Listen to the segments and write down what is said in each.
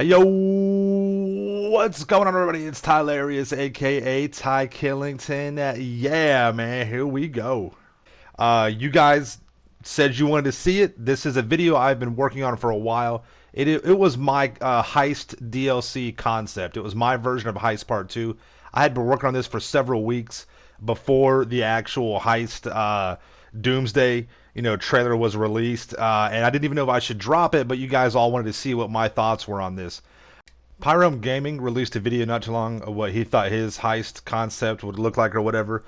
Hey yo, what's going on everybody? It's Tylarius, aka Ty Killington. Yeah, man, here we go. You guys said you wanted to see it. This is a video I've been working on for a while. It was my Heist DLC concept. It was my version of Heist Part 2. I had been working on this for several weeks before the actual Heist Doomsday trailer was released, and I didn't even know if I should drop it, but you guys all wanted to see what my thoughts were on this. Pyrom Gaming released a video not too long of what he thought his heist concept would look like or whatever.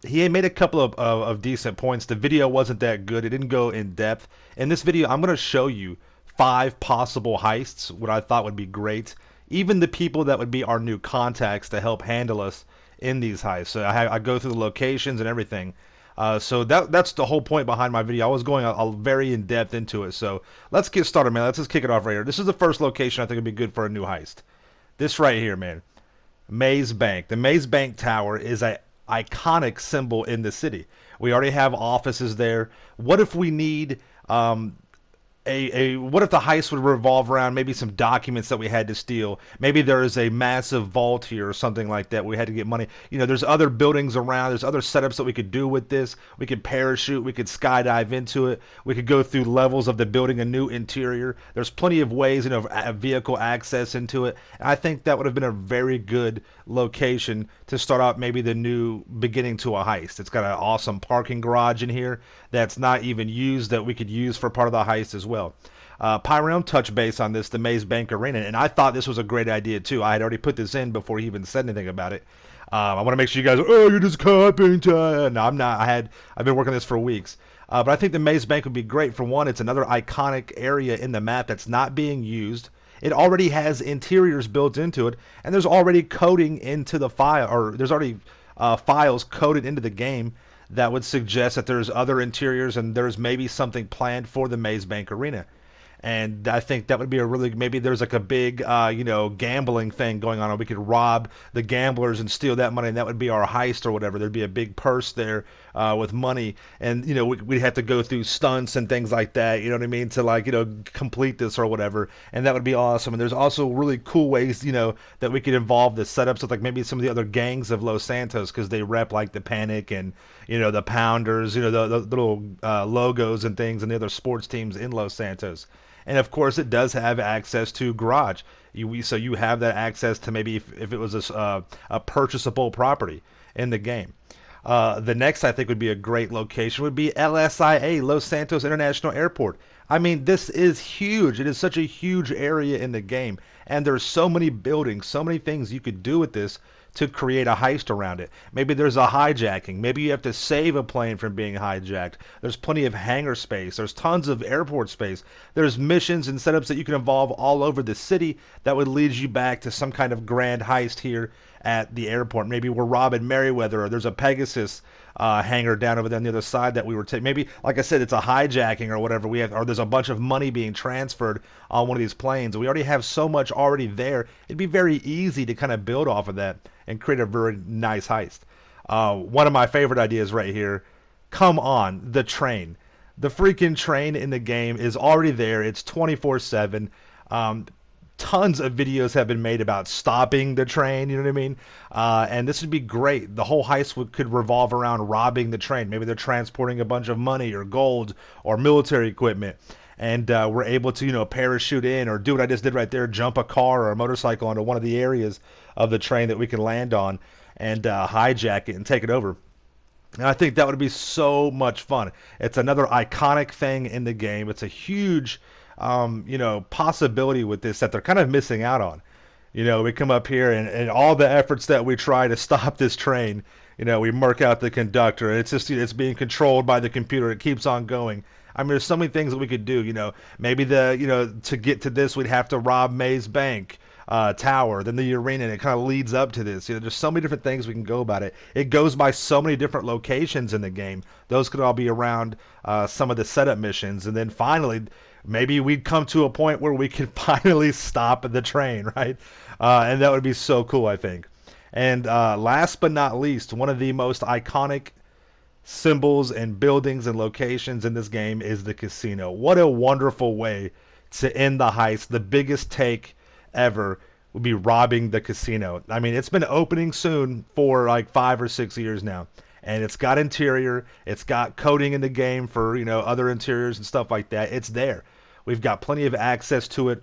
He had made a couple of decent points. The video wasn't that good. It didn't go in depth. In this video, I'm going to show you 5 possible heists, what I thought would be great. Even the people that would be our new contacts to help handle us in these heists. So I go through the locations and everything. So that's the whole point behind my video. I was going very in depth into it. So let's get started, man. Let's just kick it off right here. This is the first location I think would be good for a new heist. This right here, man. Maze Bank. The Maze Bank Tower is a iconic symbol in the city. We already have offices there. What if we need what if the heist would revolve around maybe some documents that we had to steal? Maybe there is a massive vault here or something like that. We had to get money. There's other buildings around. There's other setups that we could do with this. We could parachute. We could skydive into it. We could go through levels of the building, a new interior. There's plenty of ways, vehicle access into it. And I think that would have been a very good location to start out maybe the new beginning to a heist. It's got an awesome parking garage in here that's not even used that we could use for part of the heist as well. Pyram touched base on this, the Maze Bank Arena, and I thought this was a great idea too. I had already put this in before he even said anything about it. I want to make sure you guys, you're just copying. No, I'm not. I've been working on this for weeks. But I think the Maze Bank would be great. For one, it's another iconic area in the map that's not being used. It already has interiors built into it, and there's already coding into the file, or there's already files coded into the game that would suggest that there's other interiors and there's maybe something planned for the Maze Bank Arena. And I think that would be maybe there's like a big, gambling thing going on. Or we could rob the gamblers and steal that money, and that would be our heist or whatever. There'd be a big purse there with money, and we'd have to go through stunts and things like that. You know what I mean? To complete this or whatever, and that would be awesome. And there's also really cool ways, that we could involve the setups with like maybe some of the other gangs of Los Santos because they rep like the Panic and the Pounders, the little logos and things, and the other sports teams in Los Santos. And of course, it does have access to garage. So you have that access to maybe if it was a purchasable property in the game. The next I think would be a great location would be LSIA, Los Santos International Airport. I mean, this is huge. It is such a huge area in the game, and there's so many buildings, so many things you could do with this to create a heist around it. Maybe there's a hijacking. Maybe you have to save a plane from being hijacked. There's plenty of hangar space. There's tons of airport space. There's missions and setups that you can involve all over the city that would lead you back to some kind of grand heist here at the airport. Maybe we're robbing Merriweather, or there's a Pegasus hangar down over there on the other side that we were taking. Maybe, like I said, it's a hijacking or whatever. Or there's a bunch of money being transferred on one of these planes. We already have so much already there. It'd be very easy to kind of build off of that and create a very nice heist. One of my favorite ideas right here. Come on, the train. The freaking train in the game is already there. It's 24/7. Tons of videos have been made about stopping the train, you know what I mean? And this would be great. The whole heist could revolve around robbing the train. Maybe they're transporting a bunch of money or gold or military equipment. And we're able to, parachute in or do what I just did right there, jump a car or a motorcycle onto one of the areas of the train that we can land on and hijack it and take it over. And I think that would be so much fun. It's another iconic thing in the game. It's a huge possibility with this that they're kind of missing out on. We come up here and all the efforts that we try to stop this train, we murk out the conductor. And it's being controlled by the computer. It keeps on going. I mean, there's so many things that we could do. Maybe to get to this, we'd have to rob Maze Bank Tower, then the arena, and it kind of leads up to this. There's so many different things we can go about it. It goes by so many different locations in the game. Those could all be around some of the setup missions, and then finally, maybe we'd come to a point where we could finally stop the train, right? And that would be so cool, I think. And last but not least, one of the most iconic symbols and buildings and locations in this game is the casino. What a wonderful way to end the heist, the biggest take ever would be robbing the casino. I mean, it's been opening soon for like 5 or 6 years now. And it's got interior, it's got coding in the game for, other interiors and stuff like that. It's there. We've got plenty of access to it.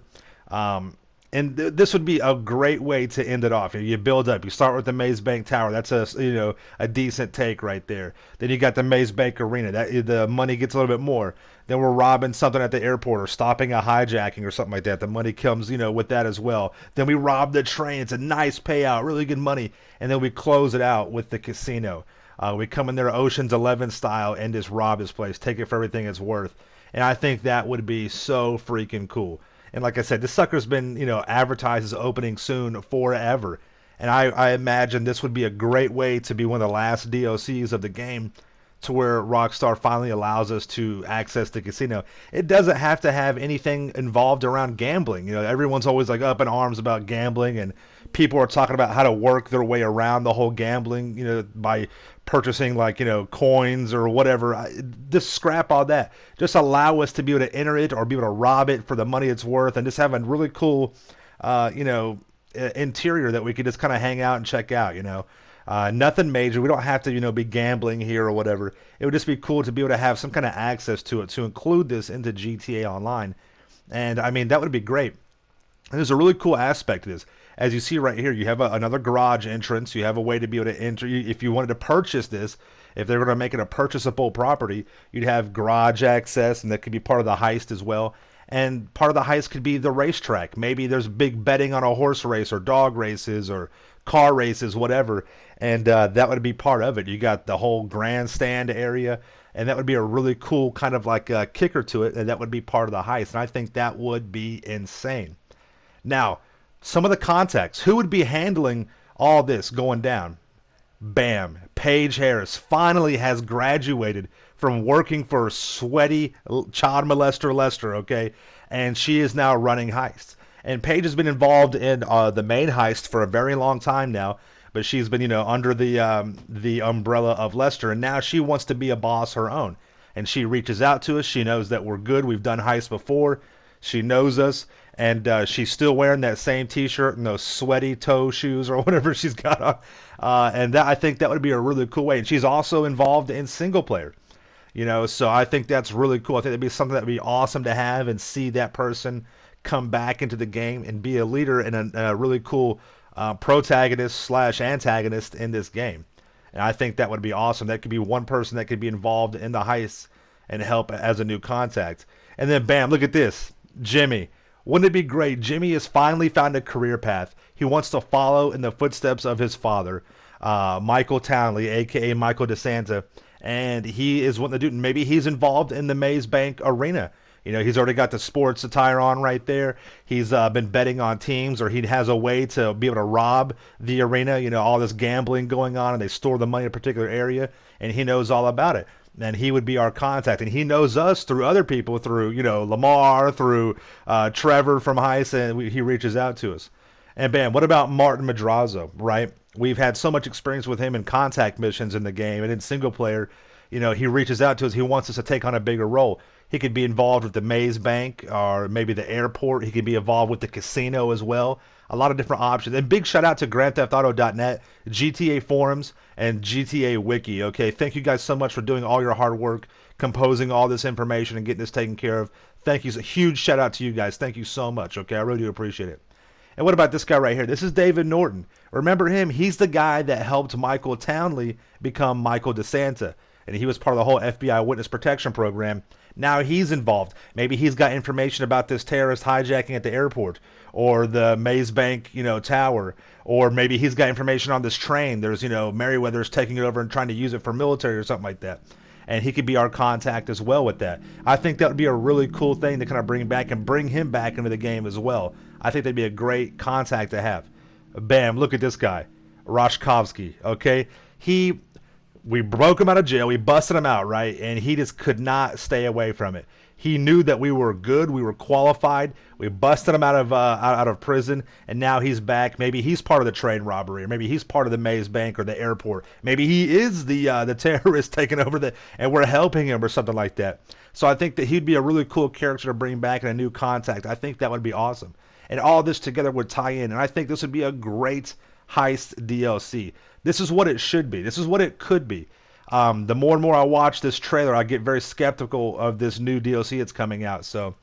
And this would be a great way to end it off. You build up. You start with the Maze Bank Tower. That's a decent take right there. Then you got the Maze Bank Arena. That the money gets a little bit more. Then we're robbing something at the airport or stopping a hijacking or something like that. The money comes with that as well. Then we rob the train. It's a nice payout, really good money. And then we close it out with the casino. We come in there Ocean's 11 style and just rob this place. Take it for everything it's worth. And I think that would be so freaking cool. And like I said, this sucker's been, advertised as opening soon forever. And I imagine this would be a great way to be one of the last DLCs of the game to where Rockstar finally allows us to access the casino. It doesn't have to have anything involved around gambling. Everyone's always like up in arms about gambling, and people are talking about how to work their way around the whole gambling, by purchasing like, coins or whatever. Just scrap all that. Just allow us to be able to enter it or be able to rob it for the money it's worth, and just have a really cool, interior that we could just kind of hang out and check out, Nothing major. We don't have to, be gambling here or whatever. It would just be cool to be able to have some kind of access to it, to include this into GTA Online. And I mean, that would be great. And there's a really cool aspect to this. As you see right here, you have another garage entrance. You have a way to be able to enter. If you wanted to purchase this, if they're going to make it a purchasable property, you'd have garage access, and that could be part of the heist as well. And part of the heist could be the racetrack. Maybe there's big betting on a horse race or dog races or car races, whatever. And that would be part of it. You got the whole grandstand area, and that would be a really cool kind of like a kicker to it, and that would be part of the heist. And I think that would be insane. Now, some of the context. Who would be handling all this going down? Bam. Paige Harris finally has graduated from working for sweaty child molester Lester, okay? And she is now running heists. And Paige has been involved in the main heist for a very long time now, but she's been, under the umbrella of Lester, and now she wants to be a boss her own. And she reaches out to us. She knows that we're good. We've done heists before. She knows us, and she's still wearing that same T-shirt and those sweaty toe shoes or whatever she's got on. And I think that would be a really cool way. And she's also involved in single player, so I think that's really cool. I think that'd be something that'd be awesome to have and see that person come back into the game and be a leader and a really cool protagonist / antagonist in this game. And I think that would be awesome. That could be one person that could be involved in the heist and help as a new contact. And then bam, look at this. Jimmy. Wouldn't it be great? Jimmy has finally found a career path. He wants to follow in the footsteps of his father, Michael Townley, a.k.a. Michael DeSanta. And he is wanting to do, maybe he's involved in the Maze Bank Arena. He's already got the sports attire on right there. He's been betting on teams, or he has a way to be able to rob the arena. All this gambling going on, and they store the money in a particular area, and he knows all about it. And he would be our contact, and he knows us through other people, through Lamar, through Trevor from Heist, and he reaches out to us. And bam, what about Martin Madrazo, right? We've had so much experience with him in contact missions in the game and in single player. He reaches out to us. He wants us to take on a bigger role. He could be involved with the Maze Bank or maybe the airport. He could be involved with the casino as well. A lot of different options. And big shout out to GrandTheftAuto.net, GTA Forums, and GTA Wiki. Okay, thank you guys so much for doing all your hard work, composing all this information and getting this taken care of. Thank you. A huge shout out to you guys. Thank you so much. Okay, I really do appreciate it. And what about this guy right here? This is David Norton. Remember him? He's the guy that helped Michael Townley become Michael DeSanta. And he was part of the whole FBI witness protection program. Now he's involved. Maybe he's got information about this terrorist hijacking at the airport or the Maze Bank, tower. Or maybe he's got information on this train. There's, Merriweather's taking it over and trying to use it for military or something like that. And he could be our contact as well with that. I think that would be a really cool thing to kind of bring back and bring him back into the game as well. I think that'd be a great contact to have. Bam, look at this guy. Rashkovsky, okay? We broke him out of jail. We busted him out, right? And he just could not stay away from it. He knew that we were good. We were qualified. We busted him out of prison, and now he's back. Maybe he's part of the train robbery, or maybe he's part of the Maze Bank or the airport. Maybe he is the terrorist taking over and we're helping him or something like that. So I think that he'd be a really cool character to bring back in a new contact. I think that would be awesome. And all this together would tie in. And I think this would be a great Heist DLC. This is what it should be. This is what it could be. The more and more I watch this trailer, I get very skeptical of this new DLC that's coming out. So,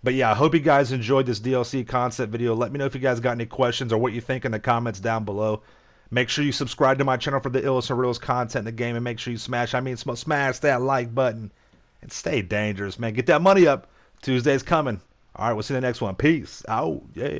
but yeah, I hope you guys enjoyed this DLC concept video. Let me know if you guys got any questions or what you think in the comments down below. Make sure you subscribe to my channel for the illest and realest content in the game, and make sure you smash that like button and stay dangerous, man. Get that money up. Tuesday's coming. All right, we'll see you in the next one. Peace out. Yeah.